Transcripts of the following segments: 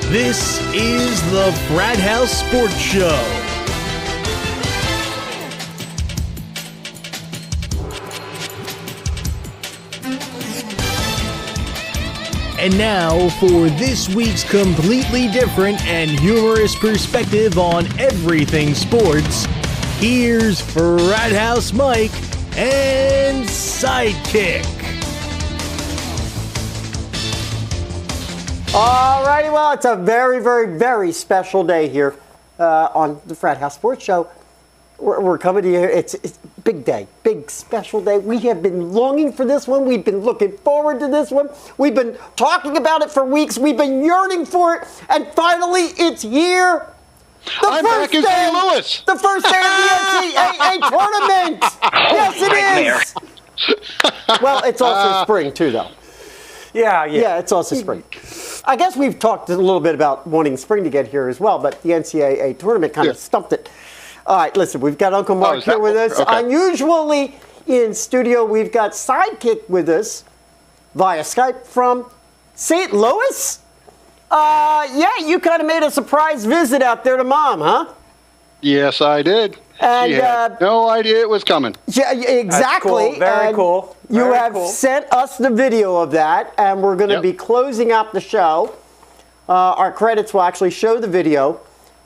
This is the Frat House Sports Show. And now for this week's completely different and humorous perspective on everything sports, here's Frat House Mike and Sidekick. Alrighty, well, it's a very, very, very special day here on the Frat House Sports Show. We're coming to you. It's a big day, big special day. We have been longing for this one. We've been looking forward to this one. We've been talking about it for weeks. We've been yearning for it, and finally, it's here. I'm back in St. Louis. The first day of the NCAA tournament. Yes, it is. Well, it's also spring too, though. Yeah, it's also spring. I guess we've talked a little bit about wanting spring to get here as well, but the NCAA tournament kind of stumped it. All right, listen, we've got Uncle Mark here with us. Okay. Unusually in studio, we've got Sidekick with us via Skype from St. Louis. Yeah, you kind of made a surprise visit out there to Mom, huh? Yes, I did. And she had no idea it was coming. Yeah, exactly. That's cool. Very cool. You have sent us the video of that, and we're going to be closing out the show. Our credits will actually show the video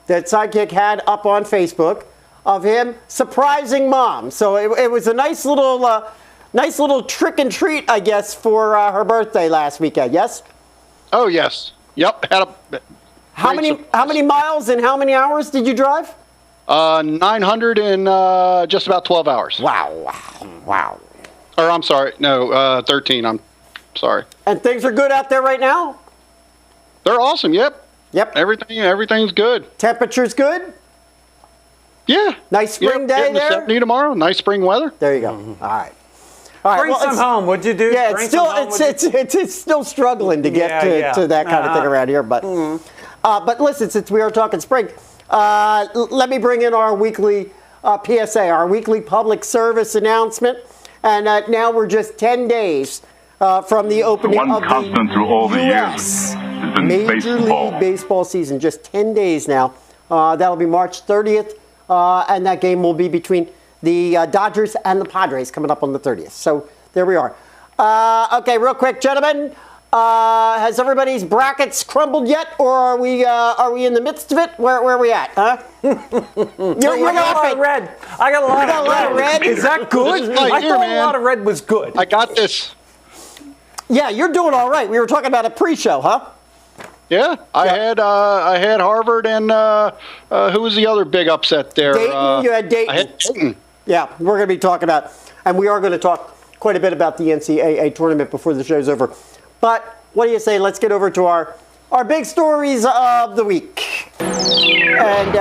that Sidekick had up on Facebook of him surprising Mom. So it was a nice little trick and treat, I guess, for her birthday last weekend. Yes. Oh yes. Yep. How many miles and how many hours did you drive? 900 in just about 12 hours. Wow. Or I'm sorry, no, 13. I'm sorry. And things are good out there right now? They're awesome. Yep. Everything's good. Temperature's good? Yeah. Nice spring day there? 70 tomorrow. Nice spring weather. There you go. All right. Bring some home. What'd you do? Yeah, it's still struggling to get to that kind of thing around here. But but listen, since we are talking spring, let me bring in our weekly PSA, our weekly public service announcement. And now we're just 10 days from the opening of the U.S. Major League Baseball season. Just 10 days now. That'll be March 30th. And that game will be between the Dodgers and the Padres coming up on the 30th. So there we are. Okay, real quick, gentlemen. Has everybody's brackets crumbled yet, or are we in the midst of it? Where are we at? Huh? You're I got a lot of red. I got a lot of red. Is that good? I thought a lot of red was good. I got this. Yeah, you're doing all right. We were talking about a pre-show, huh? Yeah, I had Harvard and who was the other big upset there? Dayton. You had Dayton. I had Dayton. Yeah, we're going to be talking about, and we are going to talk quite a bit about the NCAA tournament before the show's over. But what do you say? Let's get over to our big stories of the week. And,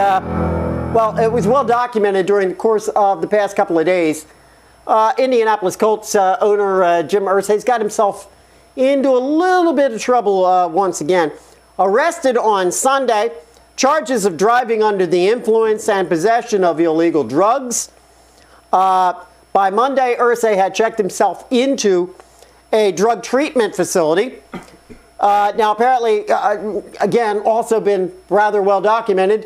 well, it was well documented during the course of the past couple of days. Indianapolis Colts owner Jim Irsay got himself into a little bit of trouble once again. Arrested on Sunday, charges of driving under the influence and possession of illegal drugs. By Monday, Irsay had checked himself into a drug treatment facility. Now, apparently, again, also been rather well documented,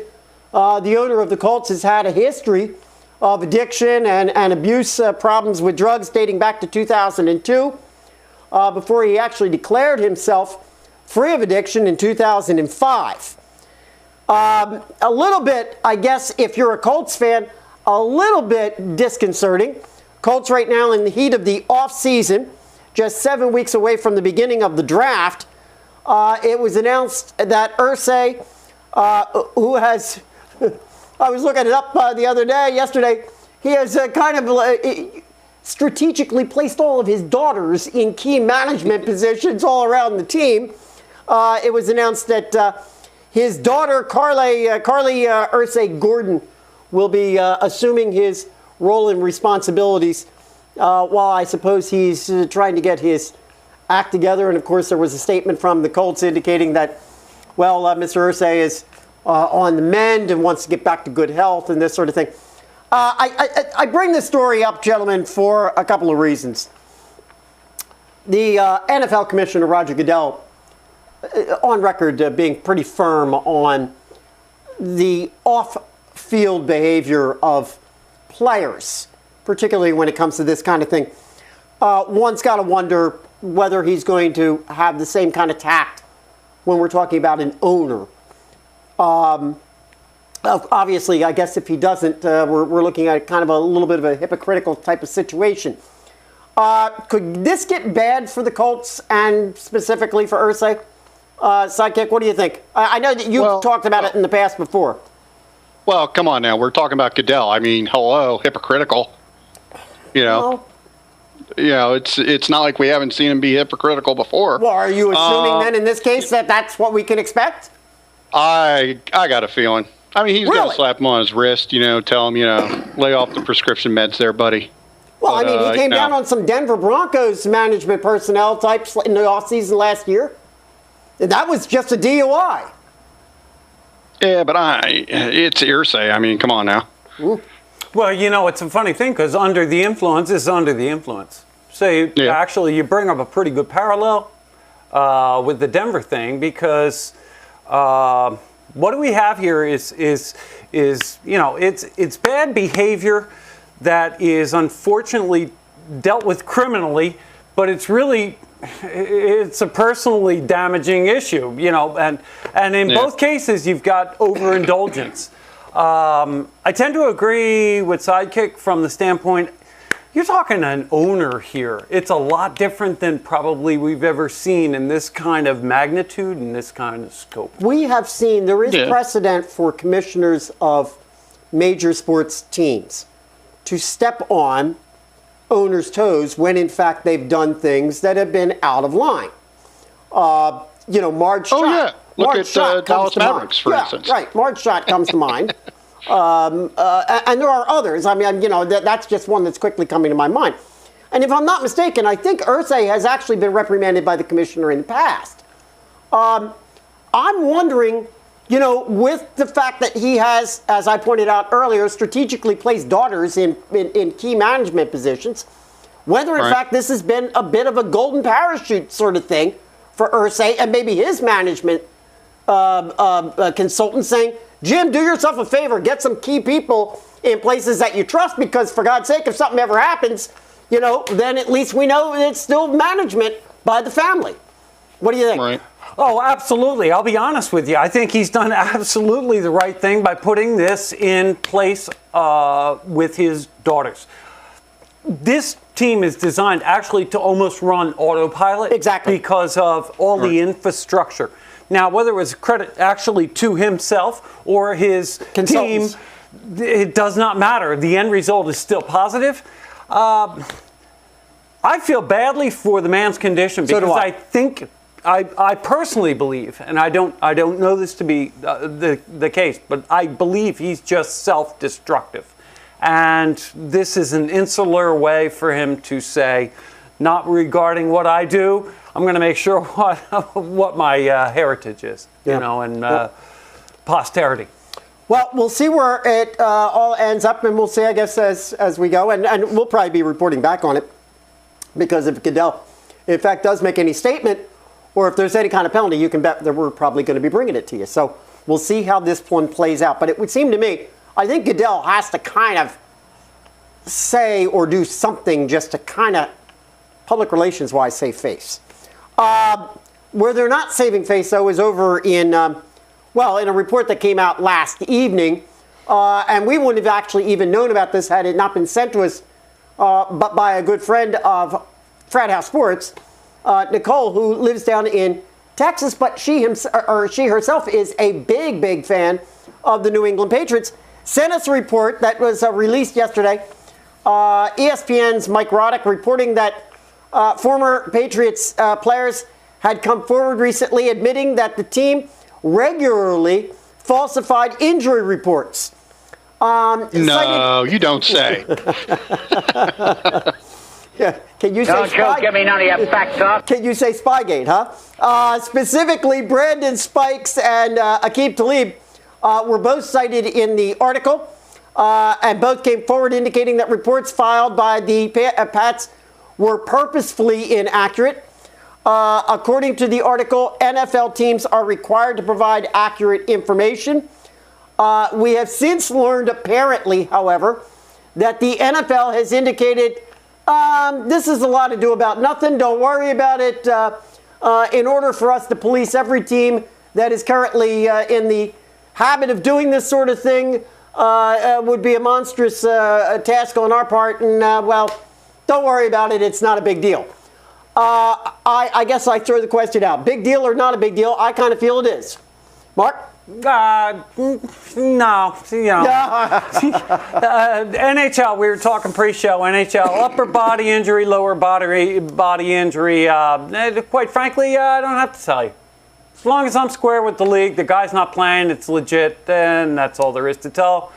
the owner of the Colts has had a history of addiction and abuse problems with drugs dating back to 2002, before he actually declared himself free of addiction in 2005. A little bit, I guess, if you're a Colts fan, a little bit disconcerting. Colts right now in the heat of the offseason, just 7 weeks away from the beginning of the draft. It was announced that Irsay, who has, I was looking it up yesterday, he has kind of strategically placed all of his daughters in key management positions all around the team. It was announced that his daughter, Carly Irsay Gordon, will be assuming his role and responsibilities while I suppose he's trying to get his act together. And of course, there was a statement from the Colts indicating that, well, Mr. Irsay is on the mend and wants to get back to good health and this sort of thing. I bring this story up, gentlemen, for a couple of reasons. The NFL Commissioner, Roger Goodell, on record being pretty firm on the off-field behavior of players, particularly when it comes to this kind of thing. One's got to wonder whether he's going to have the same kind of tact when we're talking about an owner. Obviously, I guess if he doesn't, we're looking at kind of a little bit of a hypocritical type of situation. Could this get bad for the Colts and specifically for Irsay? Sidekick, what do you think? I know that you've talked about it in the past before. Well, come on now. We're talking about Goodell. I mean, hello, hypocritical. You know, it's not like we haven't seen him be hypocritical before. Well, are you assuming then in this case that that's what we can expect? I got a feeling. I mean, he's going to slap him on his wrist, tell him, lay off the prescription meds there, buddy. Well, I mean, he came down on some Denver Broncos management personnel types in the offseason last year. And that was just a DUI. Yeah, but it's Irsay. I mean, come on now. Ooh. Well, it's a funny thing because under the influence is under the influence. So actually, you bring up a pretty good parallel with the Denver thing because what do we have here is it's bad behavior that is unfortunately dealt with criminally, but it's a personally damaging issue, and in both cases you've got overindulgence. I tend to agree with Sidekick from the standpoint, you're talking an owner here. It's a lot different than probably we've ever seen in this kind of magnitude and this kind of scope. We have seen, there is precedent for commissioners of major sports teams to step on owners' toes when in fact they've done things that have been out of line. Marge Schott. Oh yeah, look at Dallas Mavericks, for instance. Right, Marge Schott comes to mind. And there are others. I mean, that's just one that's quickly coming to my mind. And if I'm not mistaken, I think Irsay has actually been reprimanded by the commissioner in the past. I'm wondering, with the fact that he has, as I pointed out earlier, strategically placed daughters in key management positions, whether in fact this has been a bit of a golden parachute sort of thing for Irsay and maybe his management consultant saying, Jim, do yourself a favor, get some key people in places that you trust because, for God's sake, if something ever happens, then at least we know it's still management by the family. What do you think? Right. Oh, absolutely. I'll be honest with you. I think he's done absolutely the right thing by putting this in place with his daughters. This team is designed actually to almost run autopilot. Exactly. Because of all the infrastructure. Now, whether it was credit actually to himself or his team, it does not matter. The end result is still positive. I feel badly for the man's condition because I think, I personally believe, and I don't know this to be the case, but I believe he's just self-destructive. And this is an insular way for him to say, not regarding what I do, I'm going to make sure what my heritage is, and posterity. Well, we'll see where it all ends up, and we'll see, I guess, as we go. And we'll probably be reporting back on it because if Goodell, in fact, does make any statement or if there's any kind of penalty, you can bet that we're probably going to be bringing it to you. So we'll see how this one plays out. But it would seem to me, I think Goodell has to kind of say or do something just to kind of, public relations-wise, save face. Where they're not saving face, though, is over in, in a report that came out last evening. And we wouldn't have actually even known about this had it not been sent to us but by a good friend of Frat House Sports, Nicole, who lives down in Texas, but she herself is a big, big fan of the New England Patriots, sent us a report that was released yesterday. ESPN's Mike Roddick reporting that former Patriots players had come forward recently admitting that the team regularly falsified injury reports. No, you don't say. Yeah. Can you Don't you give me none of your back talk. Can you say Spygate, huh? Specifically, Brandon Spikes and Aqib Talib were both cited in the article, and both came forward indicating that reports filed by the Pats were purposefully inaccurate. According to the article, NFL teams are required to provide accurate information. We have since learned, apparently, however, that the NFL has indicated this is a lot ado about nothing. Don't worry about it. In order for us to police every team that is currently in the habit of doing this sort of thing would be a monstrous task on our part. And, well, don't worry about it. It's not a big deal. I guess I throw the question out. Big deal or not a big deal? I kind of feel it is. Mark? No, NHL, we were talking pre-show, NHL, upper body injury, lower body injury. Quite frankly, I don't have to tell you. As long as I'm square with the league, the guy's not playing, it's legit, then that's all there is to tell.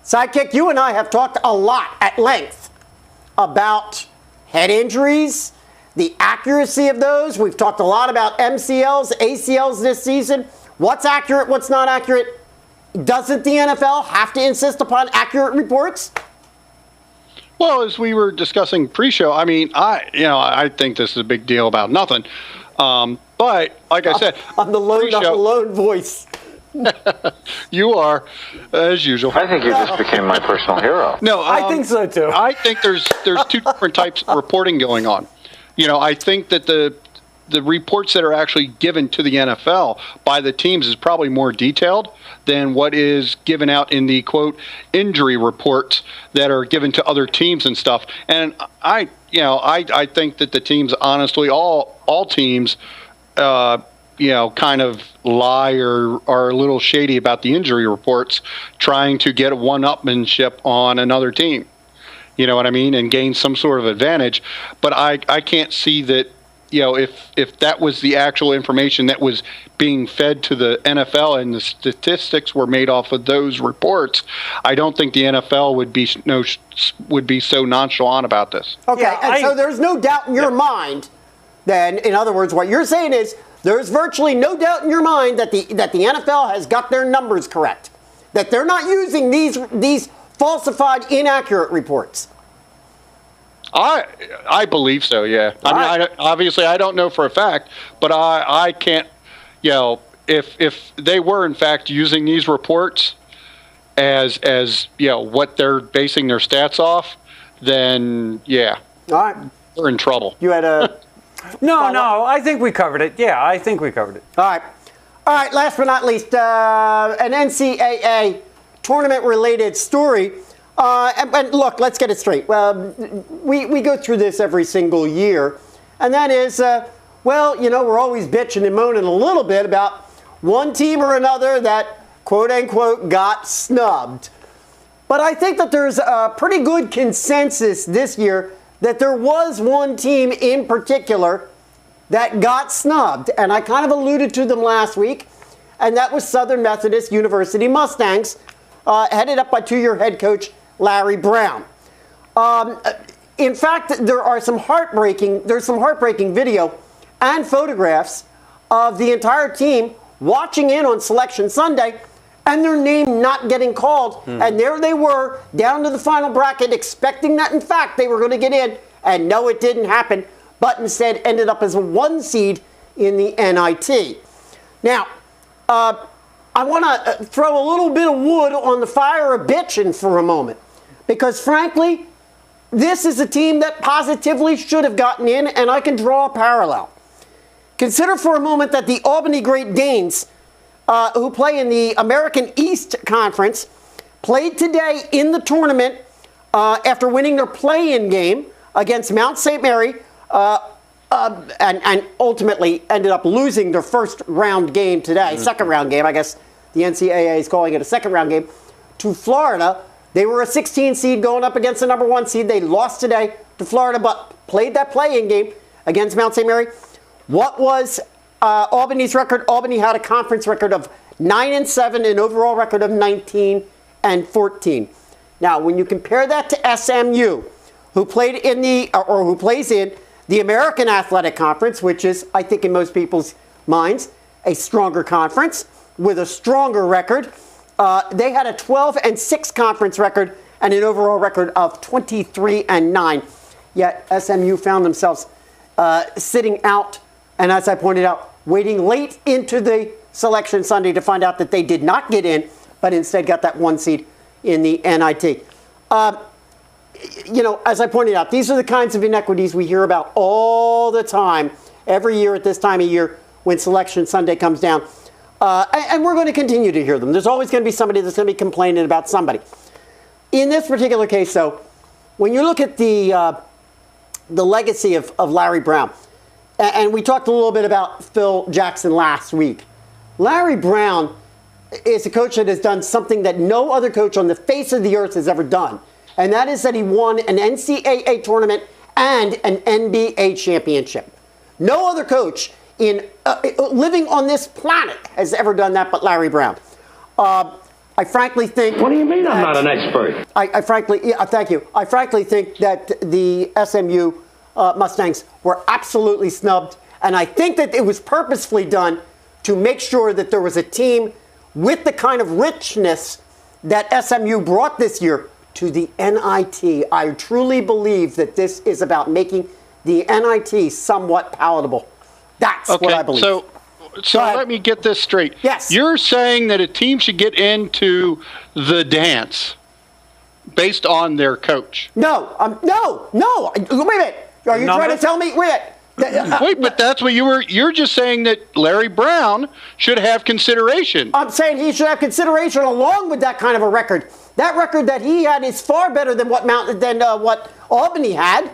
Sidekick, you and I have talked a lot at length about head injuries, the accuracy of those. We've talked a lot about MCLs, ACLs this season. What's accurate, what's not accurate? Doesn't the NFL have to insist upon accurate reports? Well, as we were discussing pre-show, I mean, I think this is a big deal about nothing. But like I said, I'm the lone voice. You are, as usual. I think you just became my personal hero. No, I think so too. I think there's two different types of reporting going on. I think that the reports that are actually given to the NFL by the teams is probably more detailed than what is given out in the quote injury reports that are given to other teams and stuff. And I think that the teams, honestly, all teams, kind of lie or are a little shady about the injury reports, trying to get a one-upmanship on another team. You know what I mean? And gain some sort of advantage. But I can't see that, if that was the actual information that was being fed to the NFL and the statistics were made off of those reports, I don't think the NFL would be so nonchalant about this. Okay, so there's no doubt in your mind, then, in other words, what you're saying is there's virtually no doubt in your mind that the NFL has got their numbers correct, that they're not using these falsified, inaccurate reports. I believe so, yeah. I mean, obviously, I don't know for a fact, but I can't, if they were, in fact, using these reports as what they're basing their stats off, then, yeah. All right. We're in trouble. You had a... No, I think we covered it. Yeah, I think we covered it. All right, last but not least, an NCAA tournament-related story. And look, let's get it straight. We go through this every single year, and that is, we're always bitching and moaning a little bit about one team or another that, quote-unquote, got snubbed. But I think that there's a pretty good consensus this year that there was one team in particular that got snubbed, and I kind of alluded to them last week, and that was Southern Methodist University Mustangs, headed up by two-year head coach Larry Brown. In fact, there's some heartbreaking video and photographs of the entire team watching in on Selection Sunday and their name not getting called. And there they were, down to the final bracket, expecting that, in fact, they were going to get in. And no, it didn't happen, but instead ended up as a 1 seed in the NIT. Now, I want to throw a little bit of wood on the fire of bitching for a moment. Because frankly, this is a team that positively should have gotten in, and I can draw a parallel. Consider for a moment that the Albany Great Danes, who play in the American East Conference, played today in the tournament after winning their play-in game against Mount St. Mary, and ultimately ended up losing their first round game today, second round game, I guess the NCAA is calling it a second round game, to Florida. They were a 16 seed going up against the number 1 seed. They lost today to Florida, but played that play-in game against Mount St. Mary. What was Albany's record? Albany had a conference record of 9-7, an overall record of 19-14. Now, when you compare that to SMU, who plays in the American Athletic Conference, which is, I think, in most people's minds, a stronger conference with a stronger record. They had a 12-6 conference record and an overall record of 23-9. Yet SMU found themselves sitting out, and as I pointed out, waiting late into the selection Sunday to find out that they did not get in, but instead got that 1 seed in the NIT. As I pointed out, these are the kinds of inequities we hear about all the time, every year at this time of year when Selection Sunday comes down. And we're going to continue to hear them. There's always going to be somebody that's going to be complaining about somebody. In this particular case, though, when you look at the legacy of Larry Brown, and we talked a little bit about Phil Jackson last week, Larry Brown is a coach that has done something that no other coach on the face of the earth has ever done. And that is that he won an NCAA tournament and an NBA championship. No other coach living on this planet has ever done that but Larry Brown. I frankly think... What do you mean I'm not an expert? Thank you. I frankly think that the SMU Mustangs were absolutely snubbed. And I think that it was purposefully done to make sure that there was a team with the kind of richness that SMU brought this year to the NIT. I truly believe that this is about making the NIT somewhat palatable. That's what I believe. So let me get this straight. Yes. You're saying that a team should get into the dance based on their coach? No. No. Wait a minute. Are you trying to tell me? Wait, but that's what you're just saying that Larry Brown should have consideration. I'm saying he should have consideration along with that kind of a record. That record that he had is far better than what Albany had.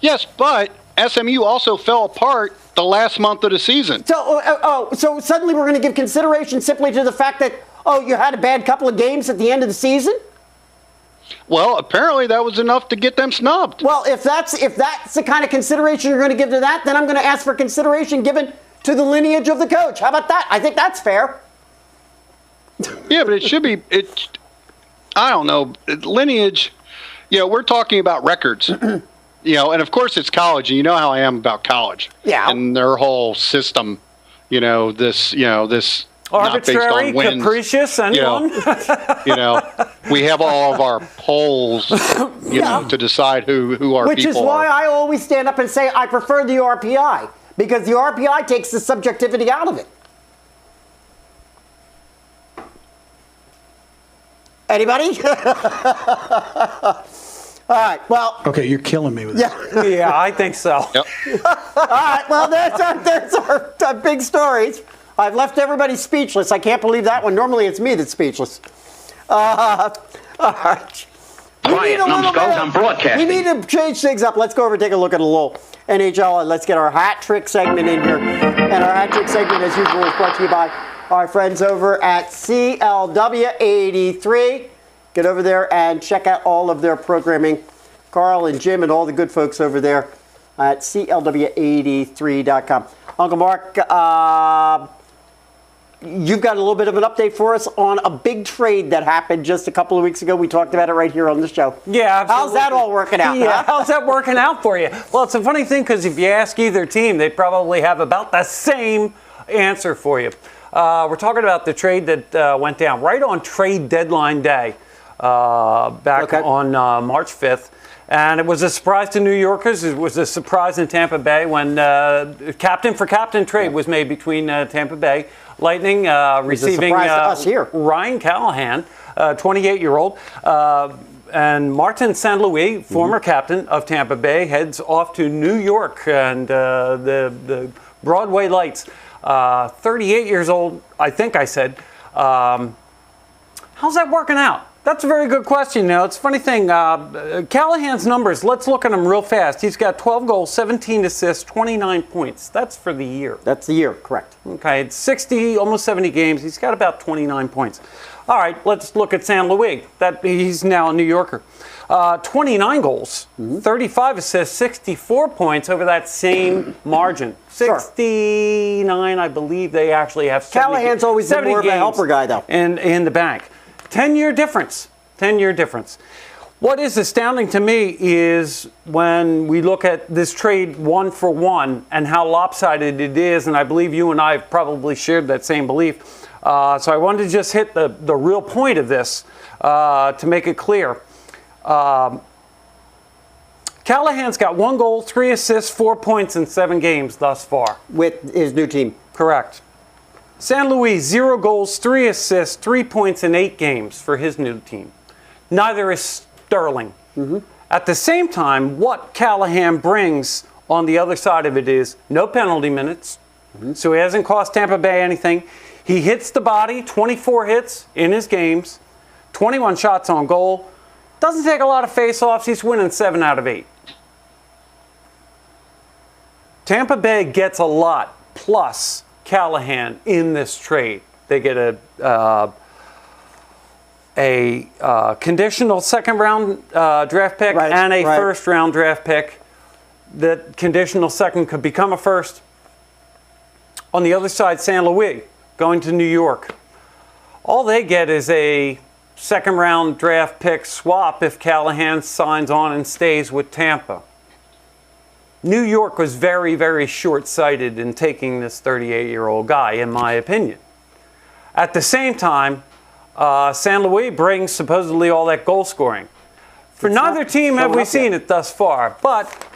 Yes, but SMU also fell apart the last month of the season. So suddenly we're going to give consideration simply to the fact that, you had a bad couple of games at the end of the season? Well, apparently that was enough to get them snubbed. Well, if that's the kind of consideration you're going to give to that, then I'm going to ask for consideration given to the lineage of the coach. How about that? I think that's fair. Yeah, but it should be. I don't know, lineage. We're talking about records. And of course it's college, and you know how I am about college. Yeah. And their whole system. This. Arbitrary, capricious, anyone? We have all of our polls, to decide who our Which people is why are. I always stand up and say I prefer the RPI, because the RPI takes the subjectivity out of it. Anybody? All right, well. Okay, you're killing me with that. Yeah, I think so. Yep. All right, well, there's our big stories. I've left everybody speechless. I can't believe that one. Normally it's me that's speechless. All right. Quiet, numbskulls, I'm broadcasting. We need to change things up. Let's go over and take a look at a little NHL, and let's get our hat trick segment in here. And our hat trick segment, as usual, is brought to you by our friends over at CLW83. Get over there and check out all of their programming. Carl and Jim and all the good folks over there at CLW83.com. Uncle Mark, you've got a little bit of an update for us on a big trade that happened just a couple of weeks ago. We talked about it right here on the show. Yeah, absolutely. How's that all working out? Yeah, huh? how's that working out for you? Well, it's a funny thing because if you ask either team, they probably have about the same answer for you. We're talking about the trade that went down right on trade deadline day back on March 5th. And it was a surprise to New Yorkers. It was a surprise in Tampa Bay when captain for captain trade was made between Tampa Bay Lightning receiving Ryan Callahan, 28-year-old, and Martin St. Louis, former captain of Tampa Bay, heads off to New York and the Broadway Lights. 38 years old, I think I said. How's that working out? That's a very good question. It's a funny thing. Callahan's numbers, let's look at them real fast. He's got 12 goals, 17 assists, 29 points. That's for the year. That's the year, correct. Okay, it's 60, almost 70 games. He's got about 29 points. All right, let's look at St. Louis. He's now a New Yorker. 29 goals, 35 assists, 64 points over that same margin. 69, I believe they actually have 70. Callahan's always been more of a helper guy, though. In the bank. 10-year difference. 10-year difference. What is astounding to me is when we look at this trade one for one and how lopsided it is, and I believe you and I have probably shared that same belief. So I wanted to just hit the real point of this to make it clear. Callahan's got 1 goal, 3 assists, 4 points in 7 games thus far. With his new team. Correct. San Luis, 0 goals, 3 assists, 3 points in 8 games for his new team. Neither is Sterling. At the same time, what Callahan brings on the other side of it is no penalty minutes, so he hasn't cost Tampa Bay anything. He hits the body, 24 hits in his games, 21 shots on goal. Doesn't take a lot of face-offs. He's winning 7 out of 8. Tampa Bay gets a lot, plus Callahan in this trade. They get a conditional second-round draft pick and a first-round draft pick. That conditional second could become a first. On the other side, San Luis, going to New York. All they get is a second-round draft pick swap if Callahan signs on and stays with Tampa. New York was very, very short-sighted in taking this 38-year-old guy, in my opinion. At the same time, San Luis brings supposedly all that goal scoring. For neither team have we seen it thus far, but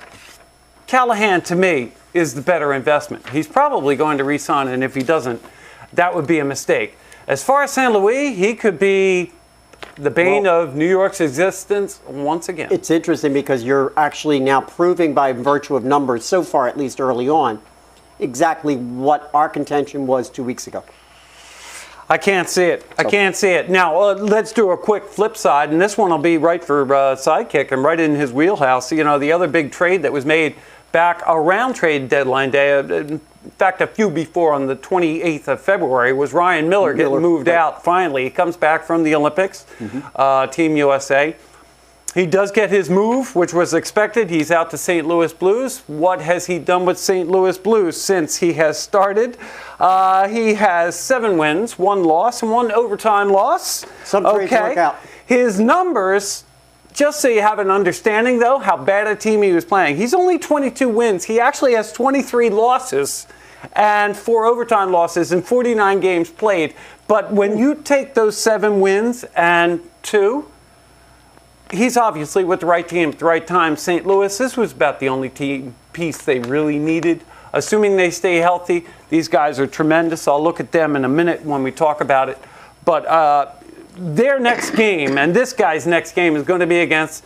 Callahan, to me, is the better investment. He's probably going to re-sign, and if he doesn't, that would be a mistake. As far as San Luis, he could be the bane of New York's existence once again. It's interesting because you're actually now proving by virtue of numbers, so far at least early on, exactly what our contention was 2 weeks ago. I can't see it. I can't see it. Now, let's do a quick flip side, and this one will be right for Sidekick and right in his wheelhouse. You know, the other big trade that was made back around trade deadline day, in fact, a few before on the 28th of February, was Ryan Miller getting moved out finally. He comes back from the Olympics, Team USA. He does get his move, which was expected. He's out to St. Louis Blues. What has he done with St. Louis Blues since he has started? He has 7 wins, 1 loss, and 1 overtime loss. Some trades work out. His numbers, just so you have an understanding, though, how bad a team he was playing. He's only 22 wins. He actually has 23 losses and 4 overtime losses in 49 games played. But when you take those 7 wins and 2, he's obviously with the right team at the right time. St. Louis, this was about the only team piece they really needed. Assuming they stay healthy, these guys are tremendous. I'll look at them in a minute when we talk about it. But their next game, and this guy's next game, is going to be against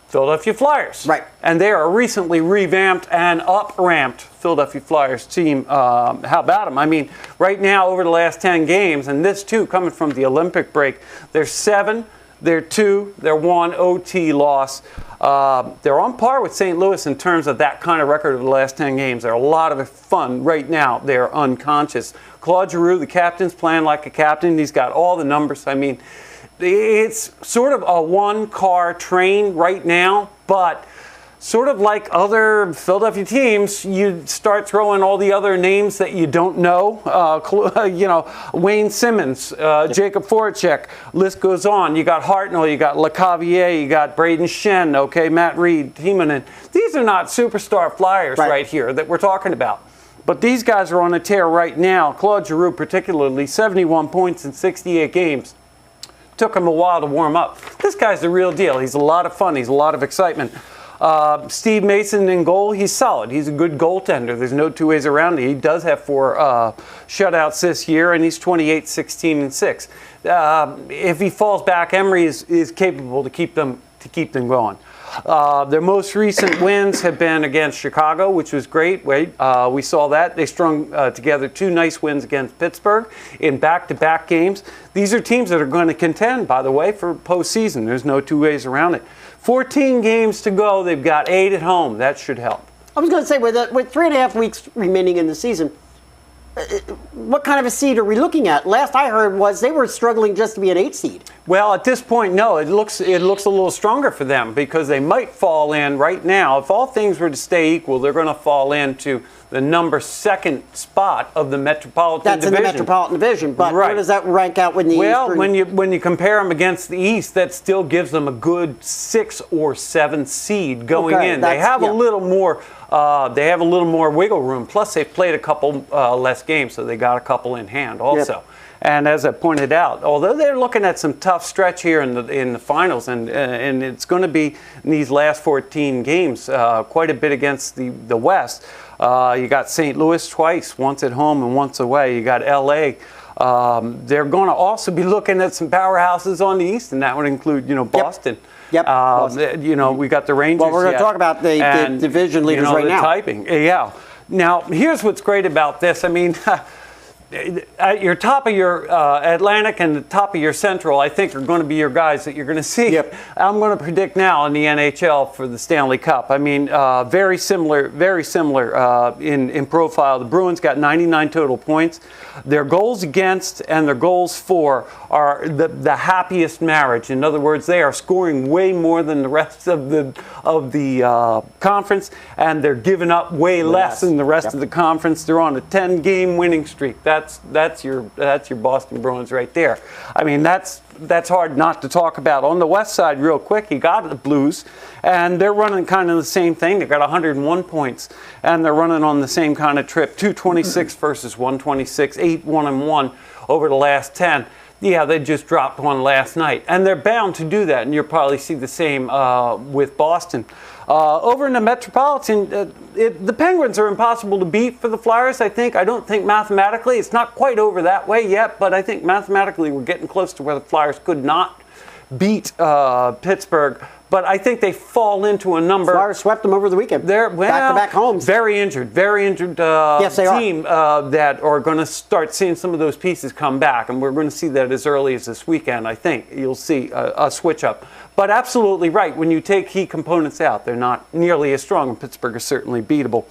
Philadelphia Flyers. Right. And they are a recently revamped and up-ramped Philadelphia Flyers team. How about them? I mean, right now, over the last 10 games, and this too, coming from the Olympic break, they're 7, they're 2, they're 1 OT loss. They're on par with St. Louis in terms of that kind of record of the last 10 games. They're a lot of fun right now. They're unconscious. Claude Giroux, the captain's playing like a captain. He's got all the numbers. I mean, it's sort of a one-car train right now, but sort of like other Philadelphia teams, you start throwing all the other names that you don't know. You know, Wayne Simmons, Jacob Voracek, list goes on. You got Hartnell, you got LeCavier, you got Braden Shen, okay, Matt Reed, Timonen. These are not superstar Flyers right here that we're talking about. But these guys are on a tear right now. Claude Giroux particularly, 71 points in 68 games. Took him a while to warm up. This guy's the real deal. He's a lot of fun. He's a lot of excitement. Steve Mason in goal, he's solid. He's a good goaltender. There's no two ways around it. He does have 4 shutouts this year, and he's 28, 16, and 6. If he falls back, Emery is capable to keep them going. Their most recent wins have been against Chicago, which was great. We saw that. They strung together 2 nice wins against Pittsburgh in back-to-back games. These are teams that are going to contend, by the way, for postseason. There's no two ways around it. 14 games to go. They've got 8 at home. That should help. I was going to say, with 3.5 weeks remaining in the season, what kind of a seed are we looking at? Last I heard was they were struggling just to be an 8 seed. Well, at this point, no. It looks a little stronger for them because they might fall in right now. If all things were to stay equal, they're going to fall into the number 2nd spot of the Metropolitan Division. That's in the Metropolitan Division, but where does that rank out with the Eastern? Well, when you compare them against the East, that still gives them a good 6 or 7 seed going in. They have a little more. They have a little more wiggle room. Plus, they've played a couple less games, so they got a couple in hand also. And as I pointed out, although they're looking at some tough stretch here in the finals, and it's going to be in these last 14 games, quite a bit against the West. You got St. Louis twice, once at home and once away. You got L.A. They're going to also be looking at some powerhouses on the East, and that would include, Boston. Yep. We got the Rangers. Well, we're going to talk about the division leaders right now. Typing. Yeah. Now, here's what's great about this. I mean, at your top of your Atlantic and the top of your Central, I think are going to be your guys that you're going to see. Yep. I'm going to predict now in the NHL for the Stanley Cup. I mean, very similar in profile. The Bruins got 99 total points. Their goals against and their goals for are the happiest marriage. In other words, they are scoring way more than the rest of the conference, and they're giving up way less than the rest of the conference. They're on a 10-game winning streak. That's your Boston Bruins right there. I mean, that's hard not to talk about. On the West side, real quick, you got the Blues, and they're running kind of the same thing. They got 101 points, and they're running on the same kind of trip. 226 versus 126, 8-1-1 over the last 10. Yeah, they just dropped one last night, and they're bound to do that, and you'll probably see the same with Boston. Over in the Metropolitan, the Penguins are impossible to beat for the Flyers, I think. I don't think mathematically, it's not quite over that way yet, but I think mathematically we're getting close to where the Flyers could not beat Pittsburgh. But I think they fall into a number. Flyers swept them over the weekend. They're back-to-back homes. Very injured Yes, they team that are going to start seeing some of those pieces come back, and we're going to see that as early as this weekend. I think you'll see a switch up. But absolutely right. When you take key components out, they're not nearly as strong, and Pittsburgh is certainly beatable.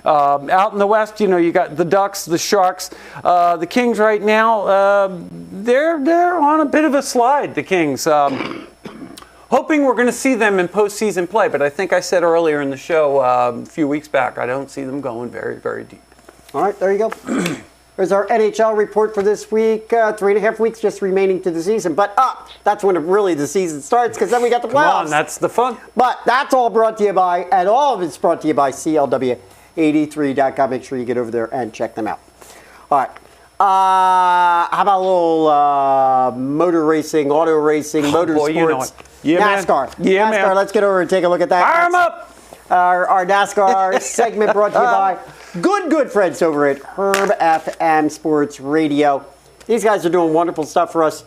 Out in the West, you got the Ducks, the Sharks, the Kings right now. They're on a bit of a slide. The Kings. Hoping we're going to see them in postseason play, but I think I said earlier in the show a few weeks back, I don't see them going very, very deep. All right, there you go. There's our NHL report for this week. 3.5 weeks just remaining to the season, but that's when really the season starts, because then we got the playoffs. Come on, that's the fun. But that's all brought to you by, and all of it's brought to you by CLW83.com. Make sure you get over there and check them out. All right. How about a little motor racing, auto racing, motorsports? NASCAR. Yeah, NASCAR, man. Let's get over and take a look at that. Fire 'em up! Our NASCAR segment brought to you by good friends over at Herb FM Sports Radio. These guys are doing wonderful stuff for us,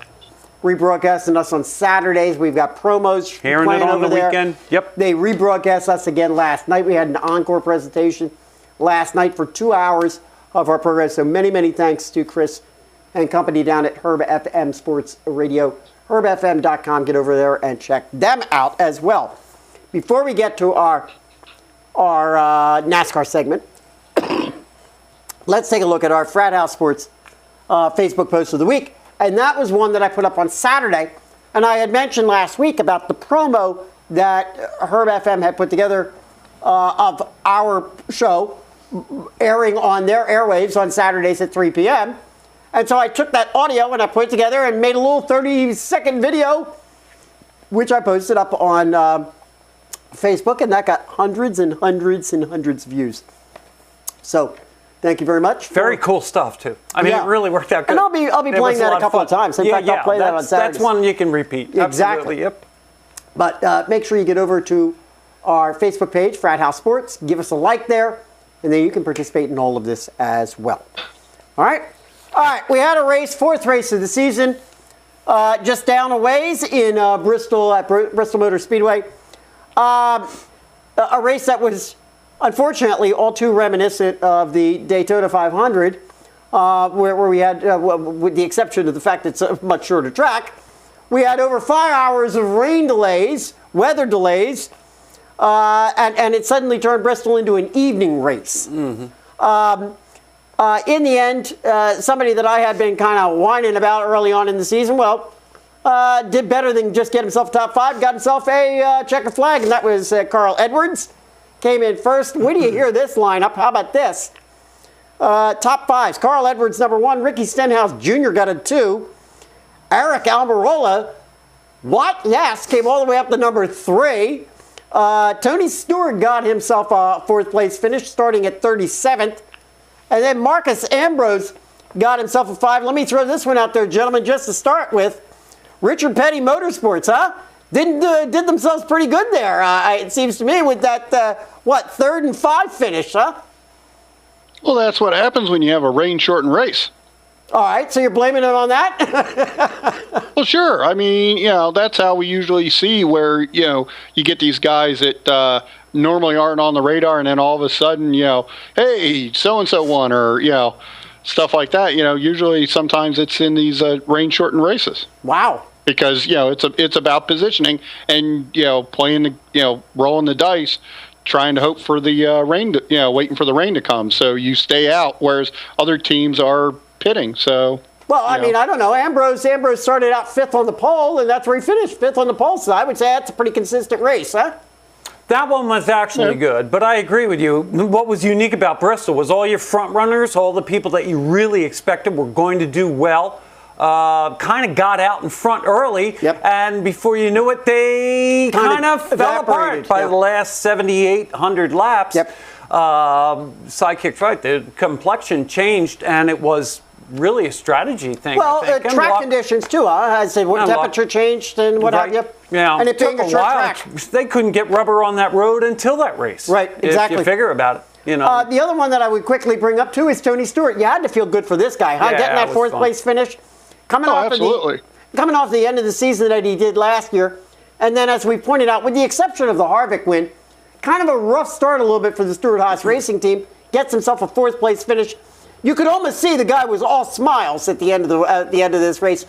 rebroadcasting us on Saturdays. We've got promos hearing playing it on over the there. Weekend. Yep. They rebroadcast us again last night. We had an encore presentation last night for 2 hours of our program. So many thanks to Chris and company down at Herb FM Sports Radio. HerbFM.com. Get over there and check them out as well. Before we get to our NASCAR segment, let's take a look at our Frat House Sports Facebook post of the week. And that was one that I put up on Saturday. And I had mentioned last week about the promo that Herb FM had put together of our show airing on their airwaves on Saturdays at 3 p.m. And so I took that audio and I put it together and made a little 30-second video, which I posted up on Facebook, and that got hundreds and hundreds and hundreds of views. So thank you very much. Very cool stuff, too. I mean, it really worked out good. And I'll be playing that a couple of times. In fact, I'll play that on Saturdays. That's one you can repeat. Exactly. Absolutely, yep. But make sure you get over to our Facebook page, Frat House Sports. Give us a like there, and then you can participate in all of this as well. All right? All right, we had a race, fourth race of the season, just down a ways in Bristol at Bristol Motor Speedway. A race that was, unfortunately, all too reminiscent of the Daytona 500, where we had, with the exception of the fact it's a much shorter track, we had over 5 hours of rain delays, weather delays, and it suddenly turned Bristol into an evening race. Mm-hmm. In the end, somebody that I had been kind of whining about early on in the season, did better than just get himself top 5, got himself a checker flag, and that was Carl Edwards. Came in first. Wait till you hear this lineup. How about this? Top 5s. Carl Edwards, number 1. Ricky Stenhouse Jr. got a 2. Eric Almirola, what? Yes, came all the way up to number 3. Tony Stewart got himself a 4th place finish, starting at 37th. And then Marcus Ambrose got himself a 5. Let me throw this one out there, gentlemen, just to start with. Richard Petty Motorsports, huh? Did themselves pretty good there, it seems to me, with that, 3rd and 5 finish, huh? Well, that's what happens when you have a rain-shortened race. All right, so you're blaming it on that? Well, sure. I mean, that's how we usually see where, you get these guys that normally aren't on the radar, and then all of a sudden, hey, so-and-so won, or, stuff like that. Usually sometimes it's in these rain-shortened races. Wow. Because, it's about positioning and, playing the, rolling the dice, trying to hope for the rain, waiting for the rain to come. So you stay out, whereas other teams are pitting. So, well, I mean, I don't know. Ambrose started out 5th on the pole, and that's where he finished, 5th on the pole. So I would say that's a pretty consistent race, huh? That one was actually good, but I agree with you. What was unique about Bristol was all your front runners, all the people that you really expected were going to do well, kind of got out in front early, and before you knew it, they kind of fell apart by the last 7,800 laps. Sidekick, right, the complexion changed, and it was really a strategy thing. Well, track conditions too. I said what temperature changed and what have you. Yeah, and it being a short track. They couldn't get rubber on that road until that race. Right, exactly. If you figure about it. The other one that I would quickly bring up too is Tony Stewart. You had to feel good for this guy, huh? Yeah, Getting that 4th place finish, coming off the end of the season that he did last year, and then as we pointed out, with the exception of the Harvick win, kind of a rough start a little bit for the Stewart-Haas Racing team. Gets himself a 4th place finish. You could almost see the guy was all smiles at the end of this race.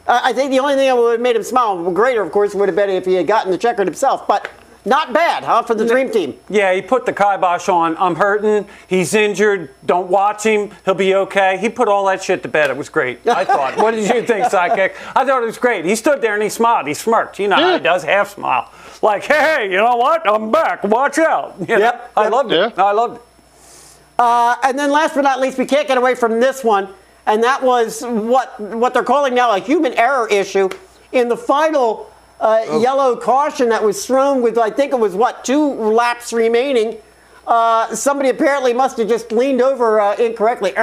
I think the only thing that would have made him smile greater, of course, would have been if he had gotten the checkered himself. But not bad, huh, for the Dream Team. Yeah, he put the kibosh on. I'm hurting. He's injured. Don't watch him. He'll be okay. He put all that shit to bed. It was great, I thought. What did you think, Sidekick? I thought it was great. He stood there and he smiled. He smirked. You know how he does, half smile. Like, hey, you know what? I'm back. Watch out. I loved it. I loved it. And then last but not least, we can't get away from this one, and that was what they're calling now a human error issue in the final yellow caution that was thrown with, I think it was, 2 laps remaining. Somebody apparently must have just leaned over incorrectly,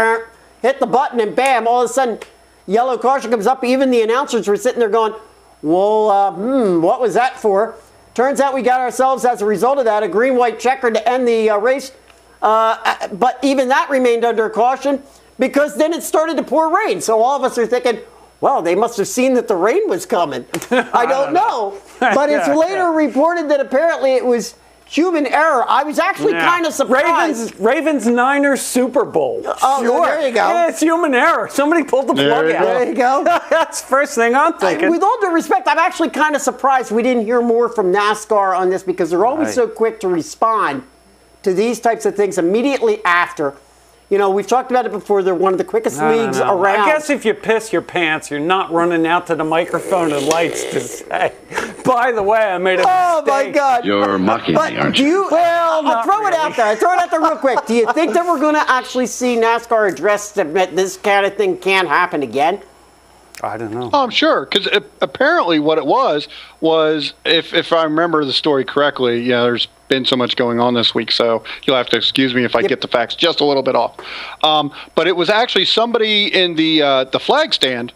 hit the button, and bam, all of a sudden, yellow caution comes up. Even the announcers were sitting there going, well, what was that for? Turns out we got ourselves, as a result of that, a green-white checker to end the race. But even that remained under caution because then it started to pour rain. So all of us are thinking, well, they must have seen that the rain was coming. I don't know. But it's later reported that apparently it was human error. I was actually kind of surprised. Ravens Niners Super Bowl. Oh, sure. There you go. Yeah, it's human error. Somebody pulled the plug out. There you go. That's the first thing I'm thinking. With all due respect, I'm actually kind of surprised we didn't hear more from NASCAR on this because they're always so quick to respond to these types of things immediately after. We've talked about it before. They're one of the quickest leagues around. I guess if you piss your pants, you're not running out to the microphone and lights to say, by the way, I made a mistake. Oh, my God. You're mocking me, aren't you? I'll throw it out there. I throw it out there real quick. Do you think that we're going to actually see NASCAR address that this kind of thing can't happen again? I don't know. I'm sure, because apparently what it was if I remember the story correctly, there's been so much going on this week, so you'll have to excuse me if I get the facts just a little bit off. But it was actually somebody in the flag stand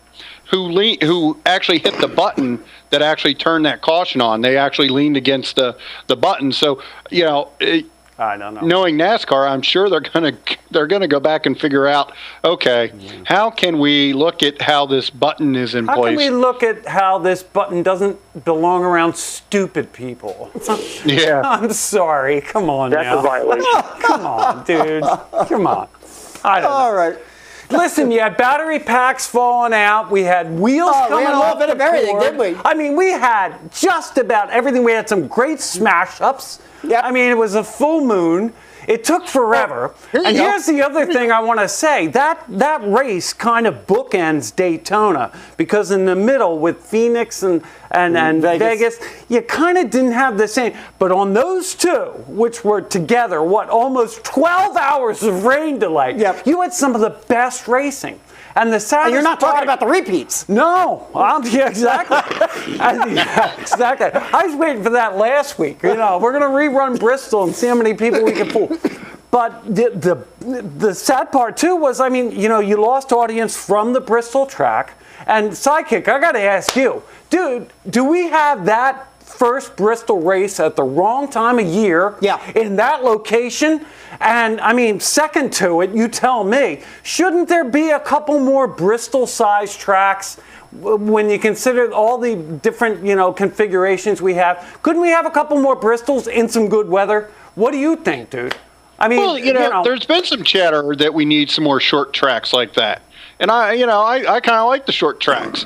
who actually hit the button that actually turned that caution on. They actually leaned against the button. So I don't know. Knowing NASCAR, I'm sure they're gonna go back and figure out, okay, how can we look at how this button is in place? How can we look at how this button doesn't belong around stupid people? Yeah. I'm sorry. Come on That's now. a violation. Come on, dude. Come on. I don't know. All right. Listen, you had battery packs falling out. We had wheels coming off. We had a little bit of everything, didn't we? I mean, we had just about everything. We had some great smash-ups. Yeah. I mean, it was a full moon. It took forever. And here's the other thing I want to say. That race kind of bookends Daytona because in the middle with Phoenix and Vegas, you kind of didn't have the same. But on those two, which were together, almost 12 hours of rain delay, you had some of the best racing. And the saddest you're not talking about the repeats. No, exactly. Exactly. I was waiting for that last week. We're going to rerun Bristol and see how many people we can pull. But the sad part too was, I mean, you know, you lost audience from the Bristol track. And Sidekick, I got to ask you, dude, do we have that first Bristol race at the wrong time of year in that location? And I mean, second to it, you tell me, shouldn't there be a couple more Bristol-sized tracks when you consider all the different, you know, configurations we have? Couldn't we have a couple more Bristols in some good weather? What do you think, dude? I mean, well, you know, there's been some chatter that we need some more short tracks like that. And I kind of like the short tracks.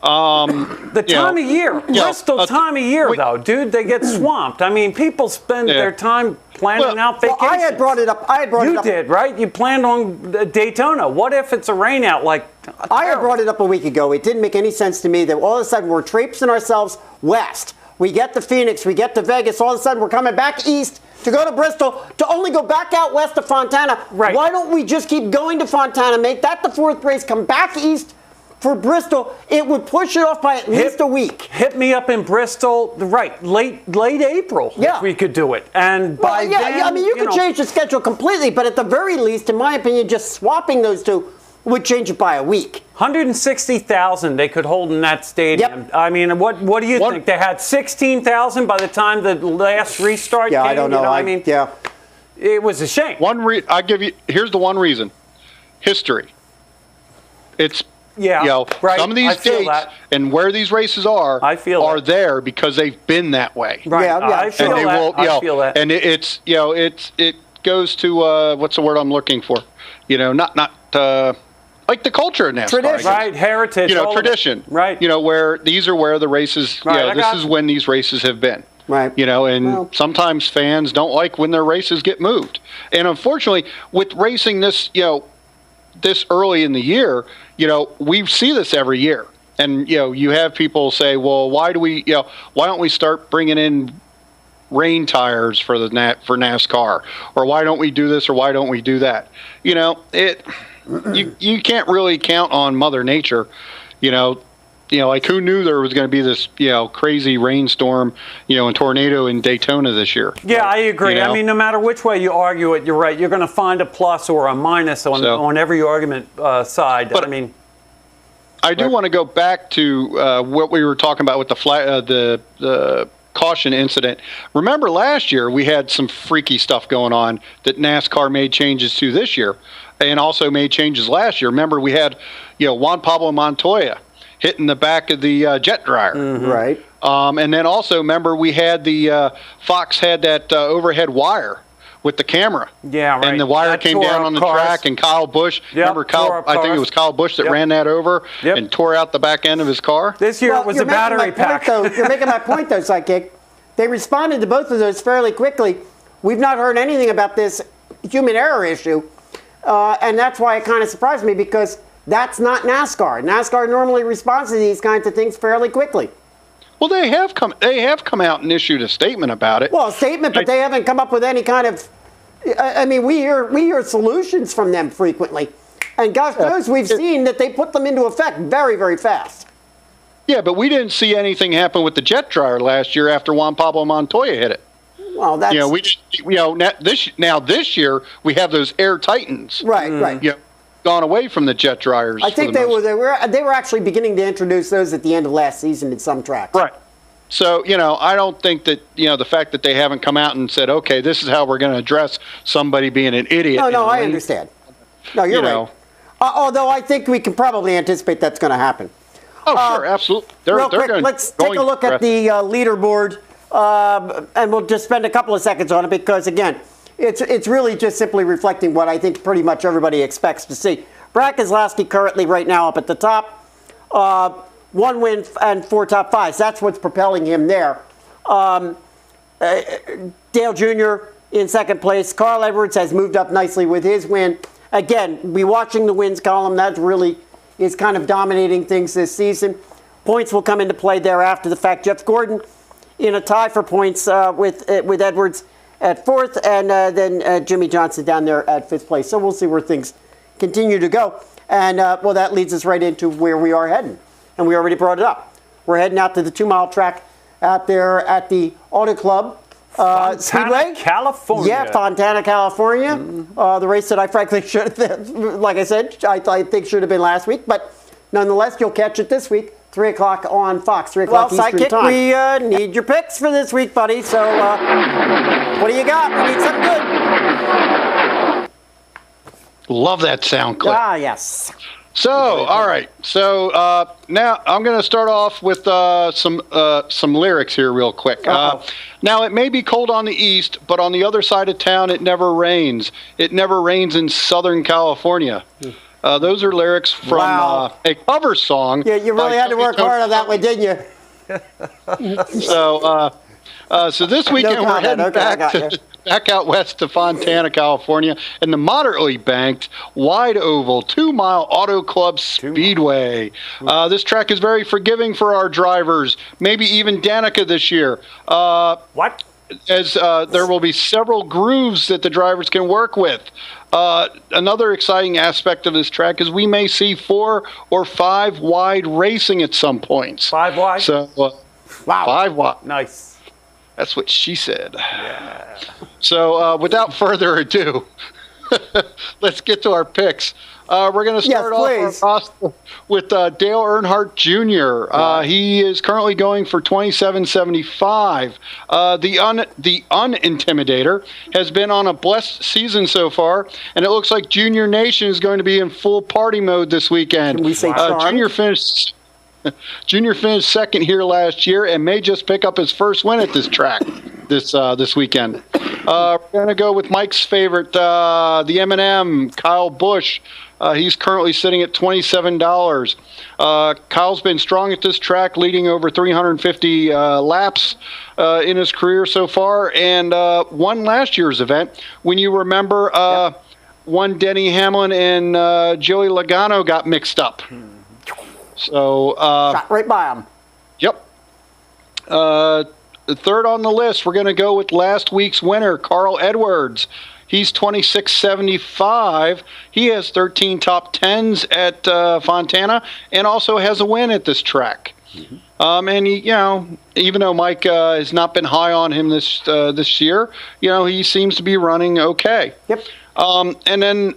The time of year, Bristol time of year, though, dude, they get swamped. I mean, people spend their time planning out vacations. Well, I had brought it up. You did, right? You planned on Daytona. What if it's a rain out like? I had brought it up a week ago. It didn't make any sense to me that all of a sudden we're traipsing ourselves west. We get to Phoenix, we get to Vegas. All of a sudden we're coming back east to go to Bristol to only go back out west to Fontana. Right. Why don't we just keep going to Fontana, make that the fourth race, come back east for Bristol? It would push it off by at least a week. Hit me up in Bristol, right? Late April. Yeah, if we could do it, and by then, I mean, you could change the schedule completely, but at the very least, in my opinion, just swapping those two would change it by a week. 160,000 they could hold in that stadium. Yep. I mean, what do you think? They had 16,000 by the time the last restart came? I don't know. I mean, it was a shame. I give you. Here's the one reason: history. It's right. Some of these dates and where these races are there because they've been that way. Right. I feel that. I feel that. And it goes to what's the word I'm looking for? You know, not like the culture of NASCAR. Tradition. Right, heritage. You know, tradition. Right. You know, where these are where the races, this is when these races have been. Right. You know, and sometimes fans don't like when their races get moved. And unfortunately, with racing this, this early in the year, we see this every year. And, you have people say, well, why don't we start bringing in rain tires for NASCAR? Or why don't we do this or why don't we do that? You can't really count on Mother Nature, like who knew there was going to be this, crazy rainstorm, and tornado in Daytona this year. Yeah, I agree. I mean, no matter which way you argue it, you're right. You're going to find a plus or a minus on every argument side. But, I do want to go back to what we were talking about with the caution incident. Remember last year we had some freaky stuff going on that NASCAR made changes to this year and also made changes last year. Remember we had, Juan Pablo Montoya hitting the back of the jet dryer. Mm-hmm. Right. And then also remember we had Fox had that overhead wire with the camera. Yeah, right. And the wire came down on the track, and Kyle Busch, remember I think it was Kyle Busch that ran that over and tore out the back end of his car. This year it was a battery pack. You're making my point, though, Sidekick. They responded to both of those fairly quickly. We've not heard anything about this human error issue, and that's why it kind of surprised me, because that's not NASCAR. NASCAR normally responds to these kinds of things fairly quickly. Well, they have come out and issued a statement about it. Well, a statement, but they haven't come up with any kind of. I mean, we hear solutions from them frequently, and gosh knows we've seen that they put them into effect very, very fast. Yeah, but we didn't see anything happen with the jet dryer last year after Juan Pablo Montoya hit it. Well, that's this year we have those Air Titans. Right. Gone away from the jet dryers. I think they were actually beginning to introduce those at the end of last season in some tracks. Right. So, I don't think that, the fact that they haven't come out and said, okay, this is how we're going to address somebody being an idiot. No, I understand. No, you're right. Although I think we can probably anticipate that's going to happen. Oh, sure, absolutely. Real quick, let's take a look at the leaderboard, and we'll just spend a couple of seconds on it because, again, it's really just simply reflecting what I think pretty much everybody expects to see. Brad Keselowski currently right now up at the top. 1 win and 4 top fives. That's what's propelling him there. Dale Jr. in second place. Carl Edwards has moved up nicely with his win. Again, be watching the wins column. That really is kind of dominating things this season. Points will come into play there after the fact. Jeff Gordon in a tie for points with Edwards at fourth, and then Jimmy Johnson down there at fifth place. So we'll see where things continue to go. And, that leads us right into where we are heading. And we already brought it up. We're heading out to the 2 mile track out there at the Auto Club Speedway, California. Yeah, Fontana, California. The race that I frankly should have, like I said, I think should have been last week, but nonetheless, you'll catch it this week, 3 o'clock on Fox, 3 o'clock Eastern time. We need your picks for this week, buddy. So, what do you got? We need something good. Love that sound clip. Ah, yes. So, all right. So now I'm going to start off with some lyrics here real quick. Now, it may be cold on the east, but on the other side of town, it never rains. It never rains in Southern California. Those are lyrics from a cover song. Yeah, you really had to work hard on that one, didn't you? So this weekend we're heading back out west to Fontana, California, in the moderately banked, wide oval, 2-mile Auto Club Speedway. This track is very forgiving for our drivers, maybe even Danica this year. What? As there will be several grooves that the drivers can work with. Another exciting aspect of this track is we may see 4 or 5 wide racing at some points. 5 wide? So, wow. 5 wide. Nice. That's what she said. Yeah. So, without further ado, let's get to our picks. We're going to start off with Dale Earnhardt Jr. He is currently going for $27.75. The Unintimidator has been on a blessed season so far, and it looks like Junior Nation is going to be in full party mode this weekend. Can we say Junior finished second here last year and may just pick up his first win at this track this weekend. We're going to go with Mike's favorite, the M&M, Kyle Busch. He's currently sitting at $27. Kyle's been strong at this track, leading over 350 laps in his career so far, and won last year's event. When you remember, one Denny Hamlin and Joey Logano got mixed up. So shot right by him. Yep. Third on the list, we're going to go with last week's winner, Carl Edwards. He's $26.75. He has 13 top 10s at Fontana and also has a win at this track. Mm-hmm. And he, even though Mike has not been high on him this year, he seems to be running okay. Yep. And then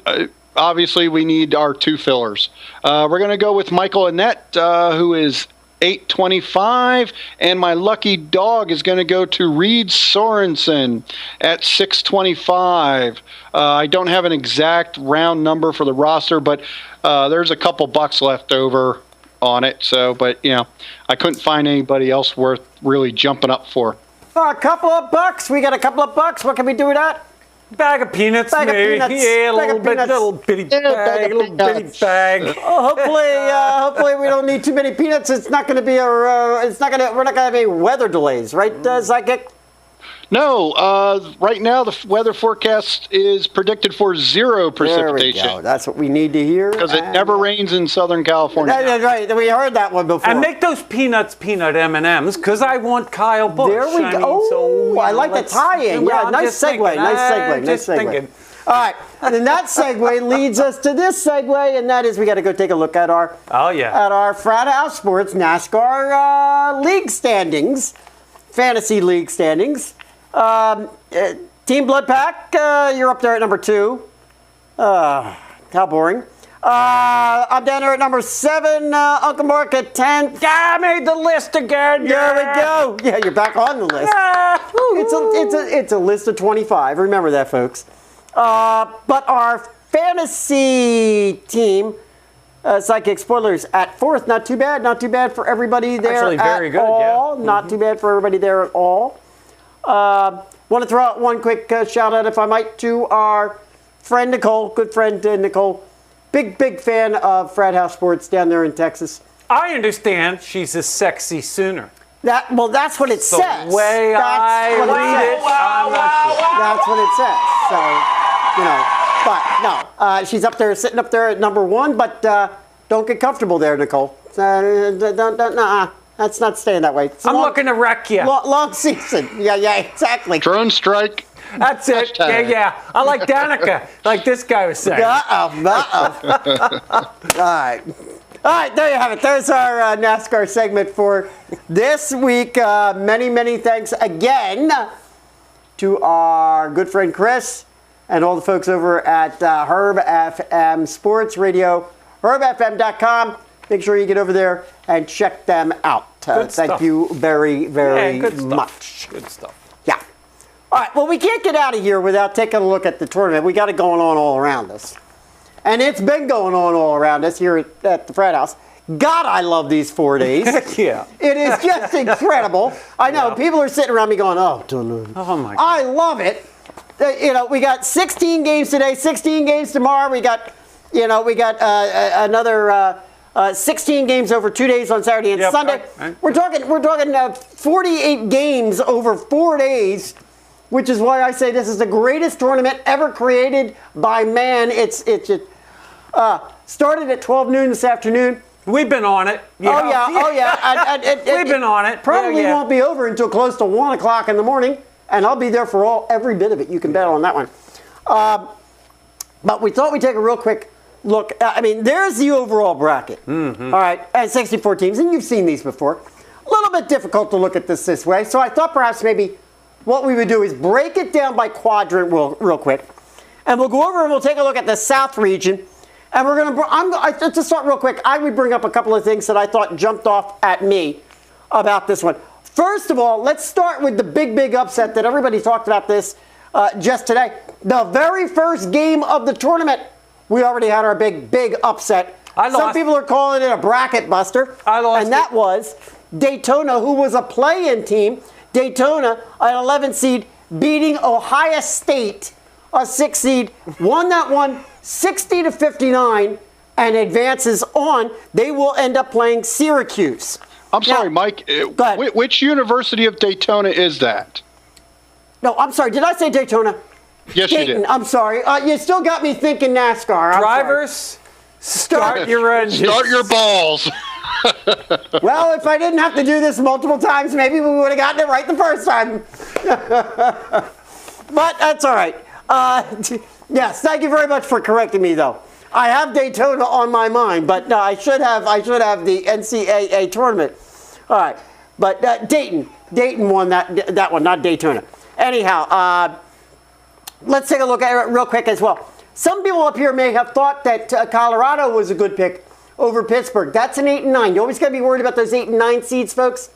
obviously we need our 2 fillers. We're going to go with Michael Annette, who is $8.25, and my lucky dog is going to go to Reed Sorensen at $6.25. I don't have an exact round number for the roster, but there's a couple bucks left over on it. So, but I couldn't find anybody else worth really jumping up for. A couple of bucks. We got a couple of bucks. What can we do with that? Bag of peanuts, maybe. Yeah, a little bitty bag. Hopefully we don't need too many peanuts. It's not going to be we're not going to have any weather delays, right, Sidekick? No, right now the weather forecast is predicted for 0 precipitation. There we go. That's what we need to hear. Because it never rains in Southern California. That's right. We heard that one before. And make those peanuts peanut M&Ms, because I want Kyle Busch. There we go. I like the tie-in. Yeah, nice segue. Nice segue. All right. And then that segue leads us to this segue, and that is we got to go take a look at our Frat House Sports NASCAR league standings, fantasy league standings. Team Blood Pack, you're up there at number 2. How boring. I'm down there at number 7. Uncle Mark at 10. I made the list again. There we go. Yeah, you're back on the list. It's a list of 25. Remember that, folks. But our fantasy team, Sidekick Spoilers, at 4th. Not too bad. Not too bad for everybody there. Actually, very good. All. Yeah. Not too bad for everybody there at all. Want to throw out one quick shout out, if I might, to our friend Nicole, good friend Nicole. Big fan of Frat House Sports down there in Texas. I understand she's a sexy Sooner. That's what it says. The way I read it. That's what it says. So, but no, she's up there, sitting up there at number 1. But don't get comfortable there, Nicole. That's not staying that way. I'm looking to wreck you. Long season. Yeah, exactly. Drone strike. That's it. Yeah. I like Danica, like this guy was saying. All right, there you have it. There's our NASCAR segment for this week. Many thanks again to our good friend Chris and all the folks over at Herb FM Sports Radio, herbfm.com. Make sure you get over there and check them out. Thank you very, very much. Good stuff. Yeah. All right. Well, we can't get out of here without taking a look at the tournament. We got it going on all around us. And it's been going on all around us here at the Frat House. God, I love these 4 days. Yeah. It is just incredible. I know. People are sitting around me going, oh my God. I love it. We got 16 games today, 16 games tomorrow. We got another 16 games over 2 days on Saturday and Sunday. Right. We're talking 48 games over 4 days, which is why I say this is the greatest tournament ever created by man. It's started at 12 noon this afternoon. We've been on it. Oh yeah. We've been on it. Probably won't be over until close to 1 o'clock in the morning, and I'll be there for every bit of it. You can bet on that one. But we thought we'd take a real quick look. I mean, there's the overall bracket. Mm-hmm. All right, and 64 teams, and you've seen these before. A little bit difficult to look at this way, so I thought perhaps maybe what we would do is break it down by quadrant real quick, and we'll go over and we'll take a look at the South region. And we're going to start real quick. I would bring up a couple of things that I thought jumped off at me about this one. First of all, let's start with the big upset that everybody talked about this just today. The very first game of the tournament, we already had our big upset. Some people are calling it a bracket buster. And that was Daytona, who was a play-in team. Daytona, an 11 seed, beating Ohio State, a 6 seed, won that one 60-59 and advances on. They will end up playing Syracuse. I'm sorry, Mike. Which University of Daytona is that? No, I'm sorry. Did I say Daytona? Yes, Dayton, you did. I'm sorry. You still got me thinking NASCAR. Drivers, start your engines. Start your balls. Well, if I didn't have to do this multiple times, maybe we would have gotten it right the first time. But that's all right. Yes, thank you very much for correcting me, though. I have Daytona on my mind, but I should have the NCAA tournament. All right, but Dayton won that one, not Daytona. Anyhow, let's take a look at it real quick as well. Some people up here may have thought that Colorado was a good pick over Pittsburgh. That's an 8 and 9. You always got to be worried about those 8 and 9 seeds, folks.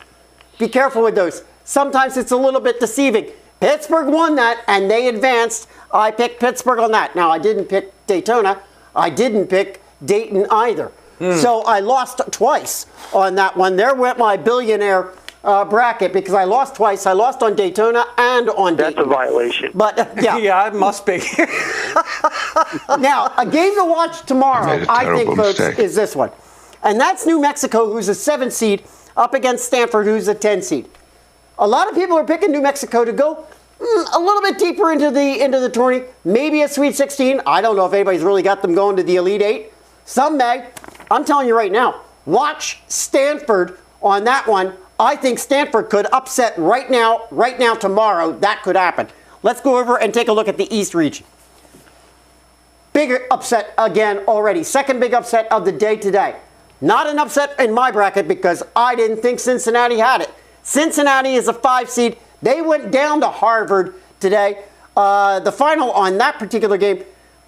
Be careful with those. Sometimes it's a little bit deceiving. Pittsburgh won that, and they advanced. I picked Pittsburgh on that. Now, I didn't pick Daytona. I didn't pick Dayton either. So I lost twice on that one. There went my billionaire bracket because I lost twice. I lost on Daytona and on Dayton. That's a violation. But, yeah. Yeah, it must be. Now, a game to watch tomorrow, I think, folks, is this one. And that's New Mexico, who's a 7 seed, up against Stanford, who's a 10 seed. A lot of people are picking New Mexico to go a little bit deeper into the tourney, maybe a Sweet 16. I don't know if anybody's really got them going to the Elite 8. Some may. I'm telling you right now, watch Stanford on that one. I think Stanford could upset right now, tomorrow. That could happen. Let's go over and take a look at the East region. Big upset again already. Second big upset of the day today. Not an upset in my bracket because I didn't think Cincinnati had it. Cincinnati is a 5 seed. They went down to Harvard today. The final on that particular game, do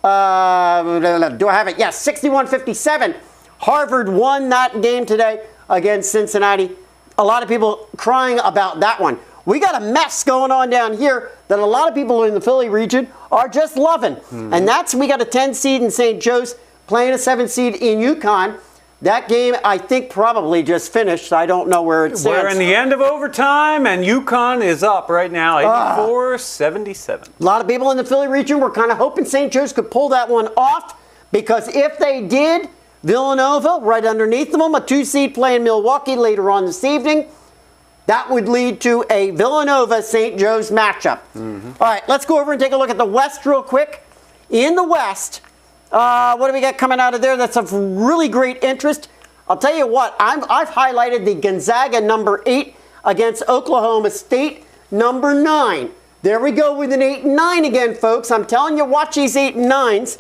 I have it? Yes, 61-57. Harvard won that game today against Cincinnati. A lot of people crying about that one. We got a mess going on down here that a lot of people in the Philly region are just loving. And we got a 10 seed in St. Joe's playing a 7 seed in UConn. That game, I think, probably just finished. I don't know where it stands. We're in the end of overtime, and UConn is up right now, 84-77. A lot of people in the Philly region were kind of hoping St. Joe's could pull that one off, because if they did, Villanova, right underneath them, a 2 seed playing Milwaukee later on this evening. That would lead to a Villanova-St. Joe's matchup. All right, let's go over and take a look at the West real quick. In the West, what do we got coming out of there that's of really great interest? I'll tell you what, I've highlighted the Gonzaga number 8 against Oklahoma State number 9. There we go with an 8 and 9 again, folks. I'm telling you, watch these 8 and 9s.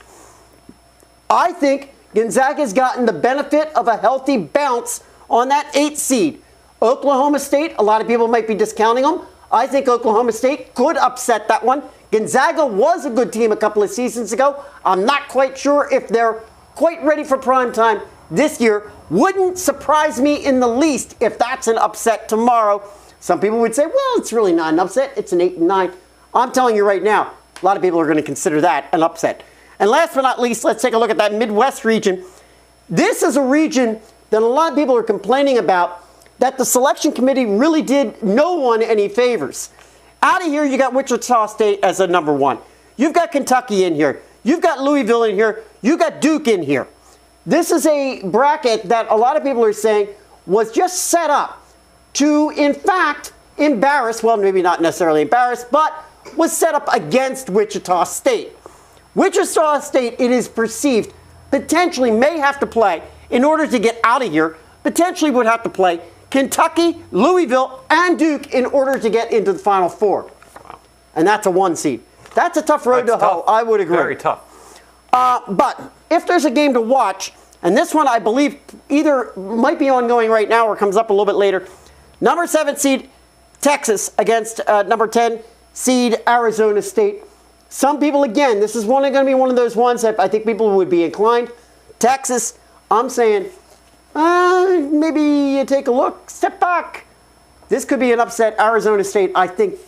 I think Gonzaga's gotten the benefit of a healthy bounce on that 8 seed. Oklahoma State, a lot of people might be discounting them. I think Oklahoma State could upset that one. Gonzaga was a good team a couple of seasons ago. I'm not quite sure if they're quite ready for prime time this year. Wouldn't surprise me in the least if that's an upset tomorrow. Some people would say, well, it's really not an upset. It's an 8-9. I'm telling you right now, a lot of people are going to consider that an upset. And last but not least, let's take a look at that Midwest region. This is a region that a lot of people are complaining about, that the selection committee really did no one any favors. Out of here, you got Wichita State as a number 1. You've got Kentucky in here. You've got Louisville in here. You've got Duke in here. This is a bracket that a lot of people are saying was just set up to, in fact, embarrass, well, maybe not necessarily embarrass, but was set up against Wichita State. Wichita State, it is perceived, potentially may have to play, in order to get out of here, potentially would have to play Kentucky, Louisville, and Duke in order to get into the Final Four. And that's a 1 seed. That's a tough road to hoe, I would agree. Very tough. But if there's a game to watch, and this one I believe either might be ongoing right now or comes up a little bit later, number 7 seed Texas against number 10 seed Arizona State. Some people, again, this is going to be one of those ones that I think people would be inclined. Texas, I'm saying, maybe you take a look, step back. This could be an upset. Arizona State, I think,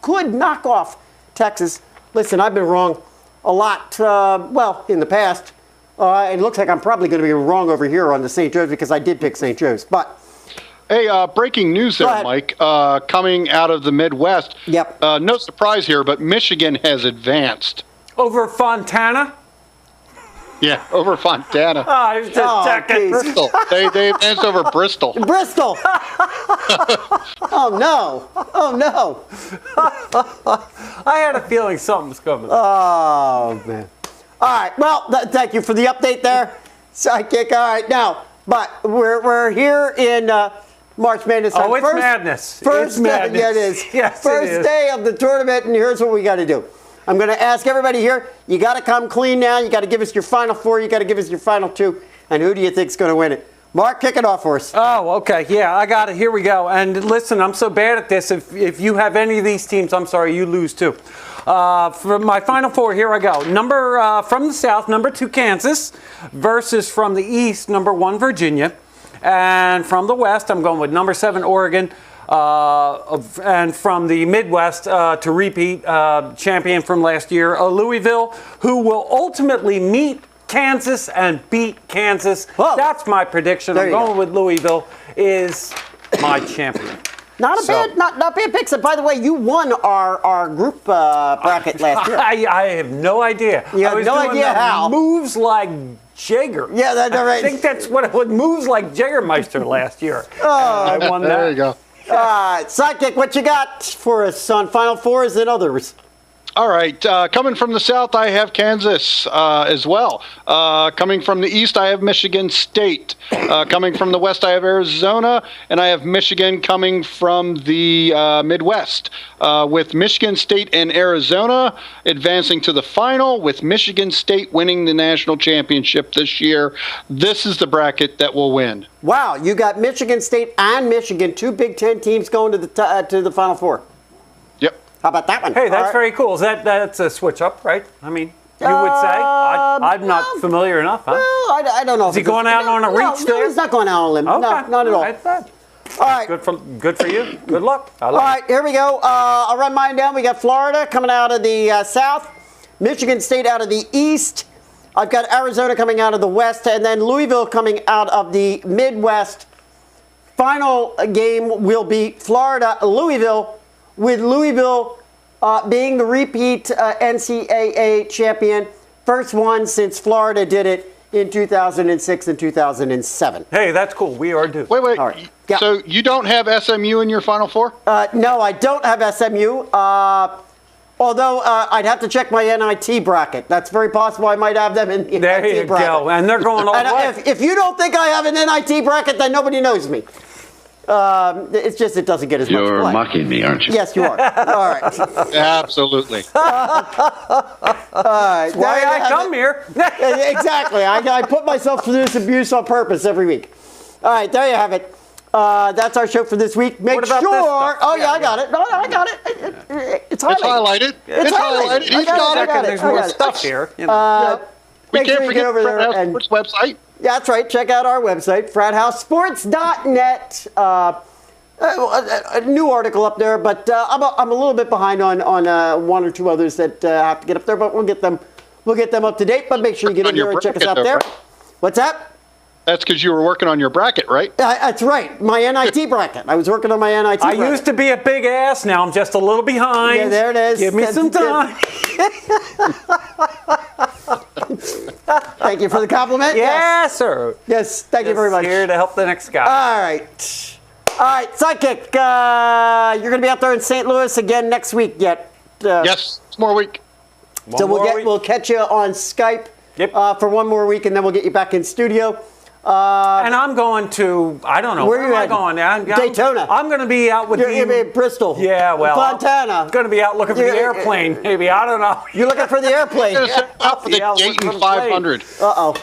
could knock off Texas. Listen, I've been wrong a lot, well, in the past. It looks like I'm probably going to be wrong over here on the St. Joe's because I did pick St. Joe's. But hey, breaking news there, Mike. Coming out of the Midwest. Yep. No surprise here, but Michigan has advanced. Over Fontana? Yeah, over Fontana. I was just checking. Bristol. They advanced over Bristol. Bristol. Oh, no. Oh, no. I had a feeling something was coming. Oh, man. All right. Well, thank you for the update there, Sidekick. All right. Now, but we're here in March Madness. Oh, it's madness. First it's madness. Yeah, it is. Yes, first it is. day of the tournament, and here's what we got to do. I'm going to ask everybody here, you got to come clean now. You got to give us your final 4. You got to give us your final 2. And who do you think's going to win it? Mark, kick it off for us. Oh, okay. Yeah, I got it. Here we go. And listen, I'm so bad at this. If you have any of these teams, I'm sorry, you lose too. For my final 4, here I go. Number from the South, number 2, Kansas, versus from the East, number 1, Virginia. And from the West, I'm going with number 7, Oregon. And from the Midwest to repeat champion from last year, Louisville, who will ultimately meet Kansas and beat Kansas. Whoa. That's my prediction. I'm going with Louisville is my champion. Not bad picks. And by the way, you won our group bracket last year. I have no idea. You have no idea how. Moves like Jagger. Yeah, that's right. I think that's what it was. Moves like Jaggermeister last year. Oh, I won that. There you go. Sidekick, what you got for us on Final Fours and others? All right. Coming from the South, I have Kansas as well. Coming from the East, I have Michigan State. Coming from the West, I have Arizona. And I have Michigan coming from the Midwest. With Michigan State and Arizona advancing to the final, with Michigan State winning the national championship this year. This is the bracket that will win. Wow, you got Michigan State and Michigan, 2 Big Ten teams going to the Final Four. Yep. How about that one? Hey, that's very cool. That's a switch up, right? I mean, you would say. I'm not familiar enough, huh? Well, I don't know. Is he going out on a reach there? No, he's not going out on a limb. Okay. No, not at all. All right. Good for you. Good luck. All right, here we go. I'll run mine down. We got Florida coming out of the South, Michigan State out of the East. I've got Arizona coming out of the West, and then Louisville coming out of the Midwest. Final game will be Florida-Louisville, with Louisville being the repeat NCAA champion. First one since Florida did it in 2006 and 2007. Hey, that's cool. We are due. Wait. All right. Yeah. So you don't have SMU in your Final Four? No, I don't have SMU. Although I'd have to check my NIT bracket. That's very possible I might have them in the there NIT you bracket. go. And they're going all the way. If you don't think I have an NIT bracket, then nobody knows me. It's just it doesn't get as much play. You're mocking me, aren't you? Yes, you are. All right. Absolutely. All right. That's why I come here. Exactly. I put myself through this abuse on purpose every week. All right, there you have it. That's our show for this week. Make What about sure. this stuff? Oh yeah, I got it. No, I got it. It's highlighted. It's highlighted. He's got it. There's more stuff here. We Make can't sure you forget get over the there Frat House and Sports website. yeah, that's right. Check out our website, frathousesports.net. A new article up there, but I'm a little bit behind on one or two others that have to get up there, but we'll get them up to date. But make sure you get in there and check us out there. What's that? That's because you were working on your bracket, right? That's right, my NIT bracket. I was working on my NIT bracket. I used to be a big ass. Now I'm just a little behind. Yeah, there it is. Give me some time. Thank you for the compliment. Yes, sir. Yes, thank you very much. Here to help the next guy. All right, Sidekick. You're going to be out there in St. Louis again next week yet? Yes, it's more week. So we'll catch you on Skype for one more week, and then we'll get you back in studio. And I'm going to, I don't know, where am I going? Daytona. I'm going to be out with Bristol. Yeah, well. Fontana. I'm going to be out looking for the airplane, maybe. I don't know. You're looking for the airplane. Out for the Dayton 500. Uh-oh.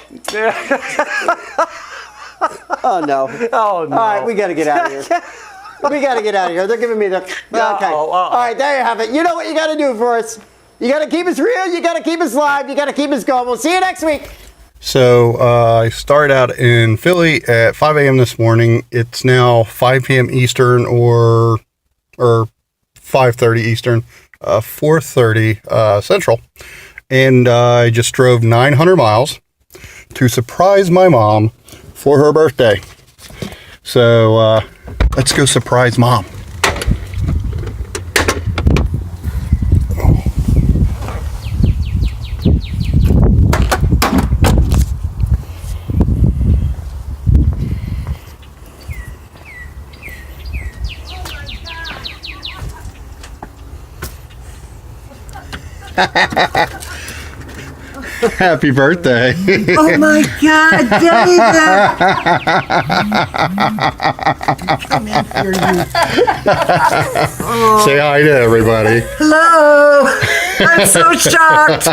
Oh, no. Oh, no. All right, we got to get out of here. They're giving me the... Okay. All right, there you have it. You know what you got to do for us. You got to keep us real. You got to keep us live. You got to keep us going. We'll see you next week. So I started out in Philly at 5 a.m. this morning. It's now 5 p.m. Eastern or 5:30 Eastern, 4:30 Central. And I just drove 900 miles to surprise my mom for her birthday. So let's go surprise Mom. Happy birthday. Oh my God, David! Come in here, you. Say hi to everybody. Hello! I'm so shocked.